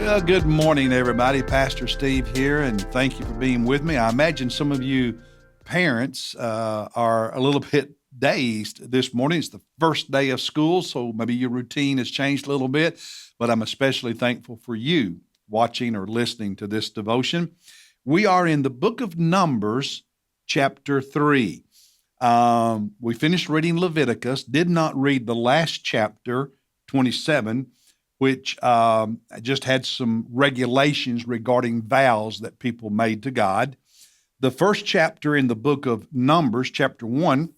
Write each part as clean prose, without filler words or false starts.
Well, good morning, everybody. Pastor Steve here, and thank you for being with me. I imagine some of you parents are a little bit dazed this morning. It's the first day of school, so maybe your routine has changed a little bit, but I'm especially thankful for you watching or listening to this devotion. We are in the book of Numbers, chapter 3. We finished reading Leviticus, did not read the last chapter, 27, which just had some regulations regarding vows that people made to God. The first chapter in the book of Numbers, chapter 1,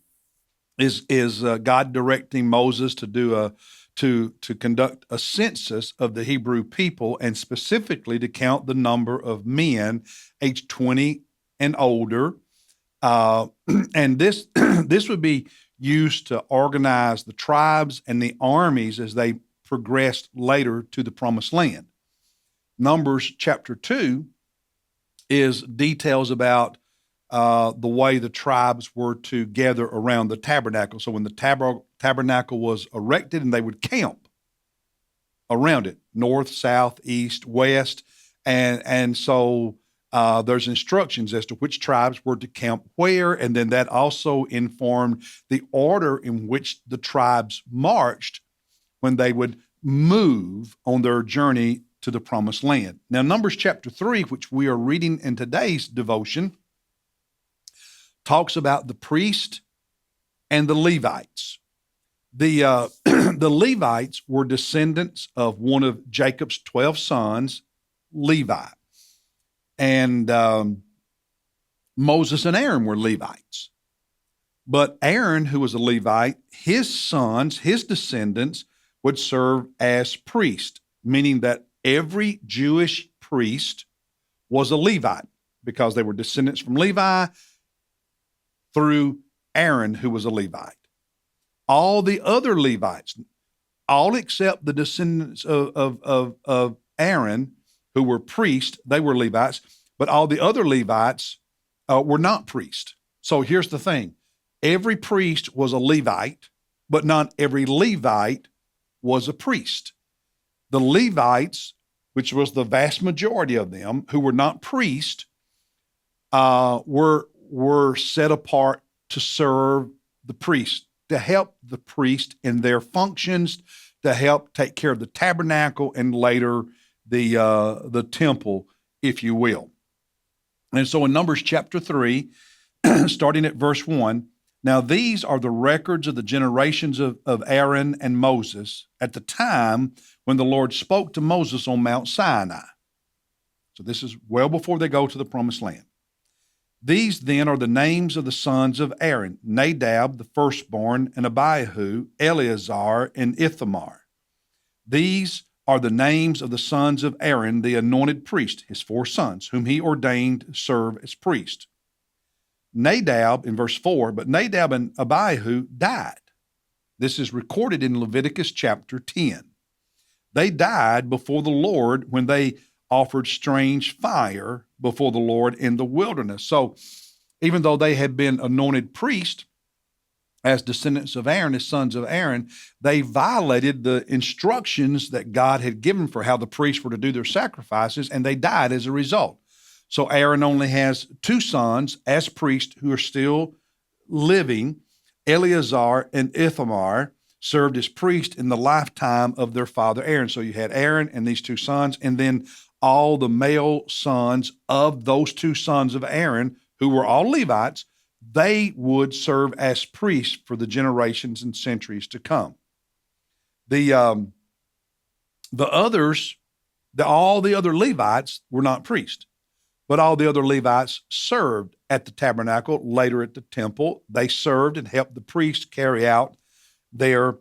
is God directing Moses to do to conduct a census of the Hebrew people, and specifically to count the number of men aged 20 and older. And this this would be used to organize the tribes and the armies as they progressed later to the promised land. Numbers chapter 2 is details about the way the tribes were to gather around the tabernacle. So when the tabernacle was erected, and they would camp around it, north, south, east, west, and so there's instructions as to which tribes were to camp where, and then that also informed the order in which the tribes marched when they would move on their journey to the promised land. Now, Numbers chapter 3, which we are reading in today's devotion, talks about the priest and the Levites. The Levites were descendants of one of Jacob's 12 sons, Levi. And Moses and Aaron were Levites. But Aaron, who was a Levite, his sons, his descendants, would serve as priest, meaning that every Jewish priest was a Levite because they were descendants from Levi through Aaron, who was a Levite. All the other Levites, all except the descendants of Aaron, who were priests, they were Levites, but all the other Levites were not priests. So here's the thing. Every priest was a Levite, but not every Levite was a priest. The Levites, which was the vast majority of them, who were not priests, were set apart to serve the priest, to help the priest in their functions, to help take care of the tabernacle and later the temple, if you will. And so in Numbers chapter 3, starting at verse 1, now these are the records of the generations of Aaron and Moses at the time when the Lord spoke to Moses on Mount Sinai. So this is well before they go to the promised land. These then are the names of the sons of Aaron: Nadab, the firstborn, and Abihu, Eleazar, and Ithamar. These are the names of the sons of Aaron, the anointed priest, his 4 sons, whom he ordained to serve as priest. Nadab, in verse 4, but Nadab and Abihu died. This is recorded in Leviticus chapter 10. They died before the Lord when they offered strange fire before the Lord in the wilderness. So even though they had been anointed priests as descendants of Aaron, as sons of Aaron, they violated the instructions that God had given for how the priests were to do their sacrifices, and they died as a result. So Aaron only has 2 sons as priests who are still living. Eleazar and Ithamar served as priests in the lifetime of their father Aaron. So you had Aaron and these 2 sons, and then all the male sons of those 2 sons of Aaron, who were all Levites, they would serve as priests for the generations and centuries to come. All the other Levites were not priests, but all the other Levites served at the tabernacle, later at the temple. They served and helped the priests carry out their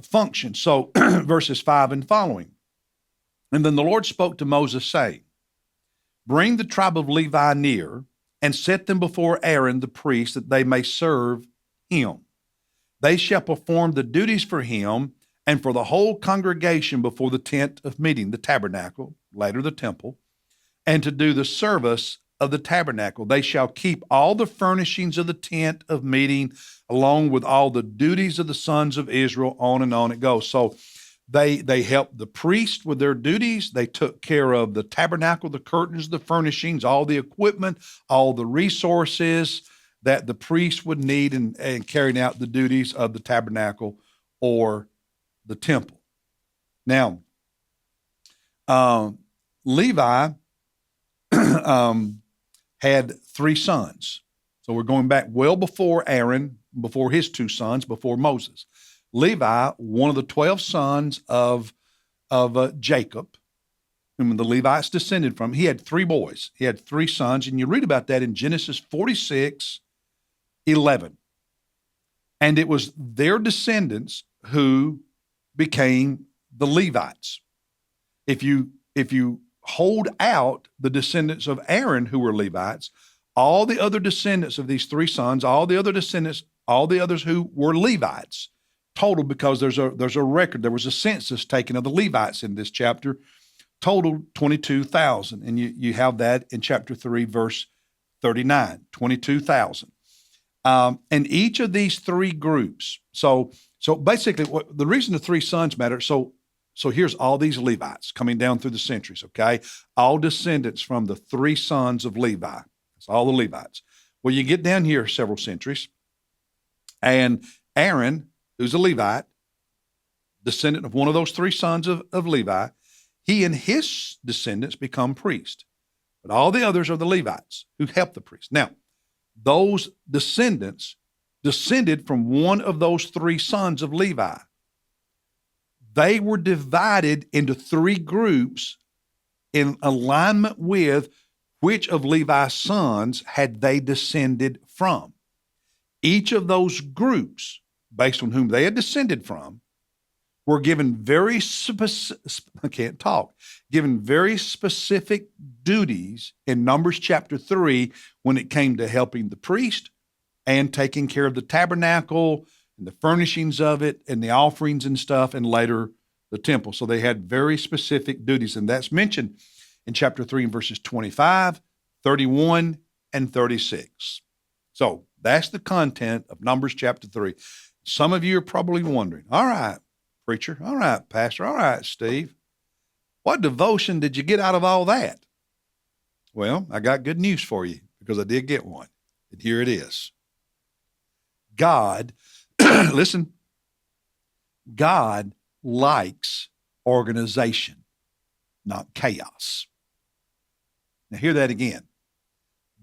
function. So verses 5 and following. And then the Lord spoke to Moses, saying, bring the tribe of Levi near, and set them before Aaron the priest, that they may serve him. They shall perform the duties for him and for the whole congregation before the tent of meeting, the tabernacle, later the temple, and to do the service of the tabernacle. They shall keep all the furnishings of the tent of meeting, along with all the duties of the sons of Israel, on and on it goes. So They helped the priest with their duties. They took care of the tabernacle, the curtains, the furnishings, all the equipment, all the resources that the priest would need in carrying out the duties of the tabernacle or the temple. Now, Levi had 3 sons. So we're going back well before Aaron, before his 2 sons, before Moses. Levi, one of the 12 sons of Jacob, whom the Levites descended from, he had 3 boys. He had 3 sons, and you read about that in Genesis 46:11. And it was their descendants who became the Levites. If you hold out the descendants of Aaron who were Levites, all the other descendants of these 3 sons, all the others who were Levites, total, because there's a record, there was a census taken of the Levites in this chapter, total 22,000. And you have that in chapter 3, verse 39, 22,000. And each of these 3 groups, so basically the reason the 3 sons matter, so here's all these Levites coming down through the centuries, okay? All descendants from the 3 sons of Levi. It's all the Levites. Well, you get down here several centuries, and Aaron, who's a Levite, descendant of one of those 3 sons of Levi, he and his descendants become priests. But all the others are the Levites who help the priest. Now, those descendants descended from one of those 3 sons of Levi. They were divided into 3 groups in alignment with which of Levi's sons had they descended from. Each of those groups, based on whom they had descended from, were given very specific duties in Numbers chapter 3 when it came to helping the priest and taking care of the tabernacle and the furnishings of it and the offerings and stuff, and later the temple. So they had very specific duties, and that's mentioned in chapter 3 in verses 25, 31, and 36. So that's the content of Numbers chapter 3. Some of you are probably wondering, all right, preacher, all right, pastor, all right, Steve, what devotion did you get out of all that? Well, I got good news for you, because I did get one, and here it is. God, listen, God likes organization, not chaos. Now hear that again.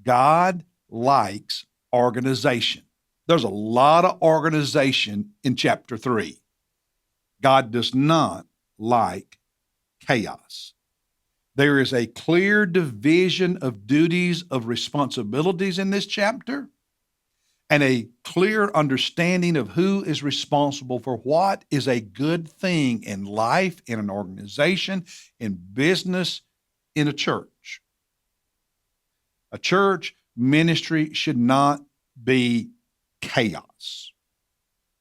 God likes organization. There's a lot of organization in chapter 3. God does not like chaos. There is a clear division of duties, of responsibilities in this chapter, and a clear understanding of who is responsible for what is a good thing in life, in an organization, in business, in a church. A church ministry should not be chaos,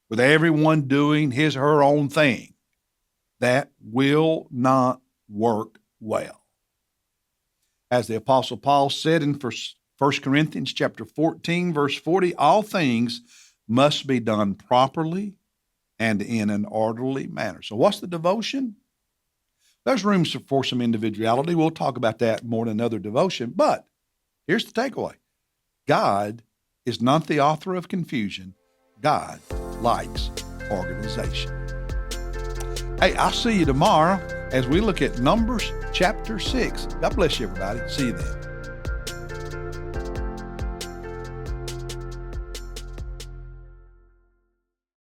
with everyone doing his or her own thing. That will not work well. As the Apostle Paul said in 1 Corinthians chapter 14, verse 40, all things must be done properly and in an orderly manner. So what's the devotion? There's room for some individuality. We'll talk about that more in another devotion. But here's the takeaway. God is not the author of confusion. God likes organization. Hey, I'll see you tomorrow as we look at Numbers chapter 6. God bless you, everybody. See you then.